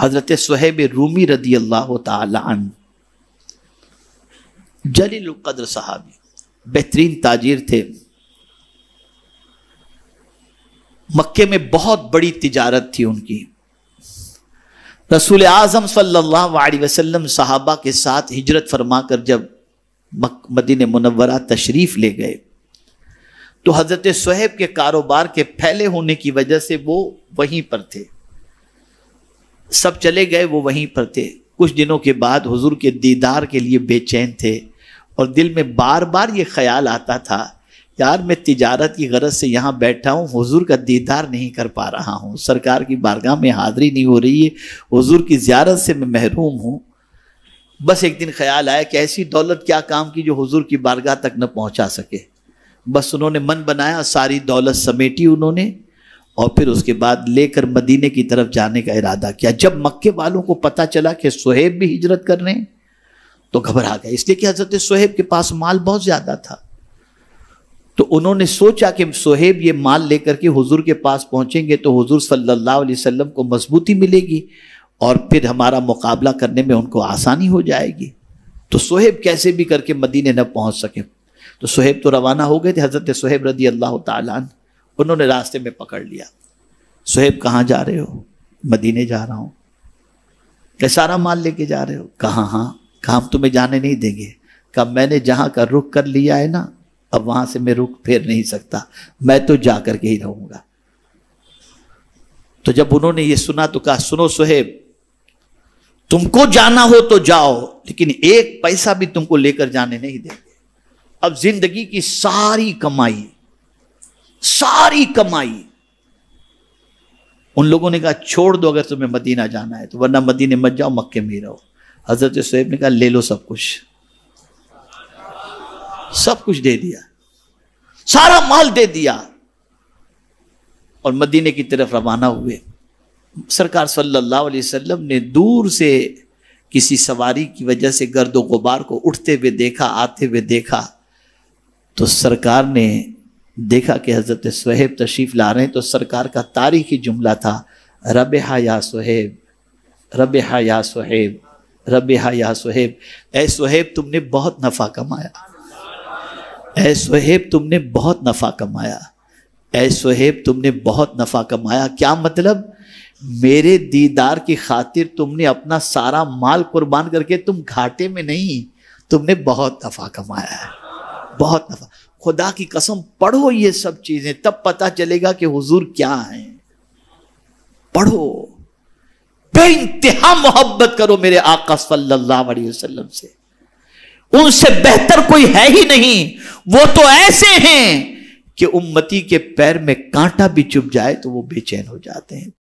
حضرت صہیب رومی رضی اللہ تعالی عنہ جلیل القدر صحابی، بہترین تاجر تھے، مکے میں بہت بڑی تجارت تھی ان کی۔ رسول اعظم صلی اللہ علیہ وسلم صحابہ کے ساتھ ہجرت فرما کر جب مدینہ منورہ تشریف لے گئے تو حضرت صہیب کے کاروبار کے پھیلے ہونے کی وجہ سے وہ وہیں پر تھے، سب چلے گئے، وہ وہیں پر تھے۔ کچھ دنوں کے بعد حضور کے دیدار کے لیے بے چین تھے اور دل میں بار بار یہ خیال آتا تھا، یار میں تجارت کی غرض سے یہاں بیٹھا ہوں، حضور کا دیدار نہیں کر پا رہا ہوں، سرکار کی بارگاہ میں حاضری نہیں ہو رہی ہے، حضور کی زیارت سے میں محروم ہوں۔ بس ایک دن خیال آیا کہ ایسی دولت کیا کام کی جو حضور کی بارگاہ تک نہ پہنچا سکے۔ بس انہوں نے من بنایا، ساری دولت سمیٹی انہوں نے، اور پھر اس کے بعد لے کر مدینے کی طرف جانے کا ارادہ کیا۔ جب مکے والوں کو پتہ چلا کہ صہیب بھی ہجرت کر رہے ہیں تو گھبرا گئے، اس لیے کہ حضرت صہیب کے پاس مال بہت زیادہ تھا۔ تو انہوں نے سوچا کہ صہیب یہ مال لے کر کے حضور کے پاس پہنچیں گے تو حضور صلی اللہ علیہ وسلم کو مضبوطی ملے گی اور پھر ہمارا مقابلہ کرنے میں ان کو آسانی ہو جائے گی۔ تو صہیب کیسے بھی کر کے مدینے نہ پہنچ سکے، تو صہیب تو روانہ ہو گئے تھے۔ حضرت صہیب رضی اللہ تعالیٰ عنہ انہوں نے راستے میں پکڑ لیا، صہیب کہاں جا رہے ہو؟ مدینے جا رہا ہوں۔ کہ سارا مال لے کے جا رہے ہو؟ کہاں ہاں۔ کہا ہم تمہیں جانے نہیں دیں گے۔ کہا میں نے جہاں کا رخ کر لیا ہے نا، اب وہاں سے میں رخ پھیر نہیں سکتا، میں تو جا کر کے ہی رہوں گا۔ تو جب انہوں نے یہ سنا تو کہا سنو صہیب، تم کو جانا ہو تو جاؤ، لیکن ایک پیسہ بھی تم کو لے کر جانے نہیں دیں گے۔ اب زندگی کی ساری کمائی ان لوگوں نے کہا چھوڑ دو اگر تمہیں مدینہ جانا ہے تو، ورنہ مدینے مت جاؤ، مکے میں ہی رہو۔ حضرت صہیب نے کہا لے لو سب کچھ دے دیا، سارا مال دے دیا اور مدینے کی طرف روانہ ہوئے۔ سرکار صلی اللہ علیہ وسلم نے دور سے کسی سواری کی وجہ سے گرد و غبار کو اٹھتے ہوئے دیکھا، آتے ہوئے دیکھا، تو سرکار نے دیکھا کہ حضرت صہیب تشریف لا رہے ہیں، تو سرکار کا تاریخی جملہ تھا ربحا یا صہیب، ربحا یا صہیب، ربحا یا صہیب۔ اے صہیب تم نے بہت نفع کمایا، اے صہیب تم نے بہت نفع کمایا، اے صہیب تم نے بہت نفع کمایا۔ کیا مطلب؟ میرے دیدار کی خاطر تم نے اپنا سارا مال قربان کر کے تم گھاٹے میں نہیں، تم نے بہت نفع کمایا ہے، بہت نفع۔ خدا کی قسم پڑھو یہ سب چیزیں، تب پتہ چلے گا کہ حضور کیا ہیں۔ پڑھو، بے انتہا محبت کرو میرے آقا صلی اللہ علیہ وسلم سے، ان سے بہتر کوئی ہے ہی نہیں۔ وہ تو ایسے ہیں کہ امتی کے پیر میں کانٹا بھی چبھ جائے تو وہ بے چین ہو جاتے ہیں۔